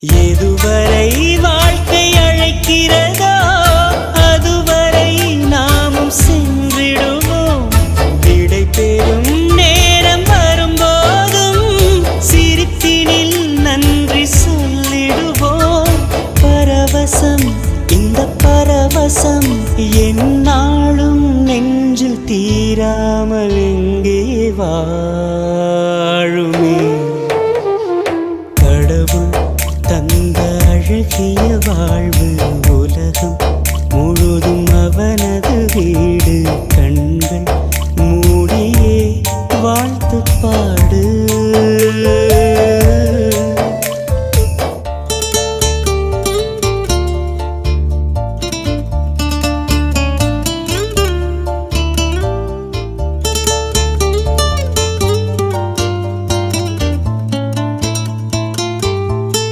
எதுவரை வாழ்க்கை அழைக்கிறதோ அதுவரை நாமும் சென்றிடுவோம். விடை பெறும் நேரம் வரும்போதும் சிரிப்பினில் நன்றி சொல்லிடுவோம். பரவசம், இந்த பரவசம் எந்நாளும் நெஞ்சில் தீராமல் எங்கே வாழுமே. கடவுள் தந்த அழகிய வாழ்வு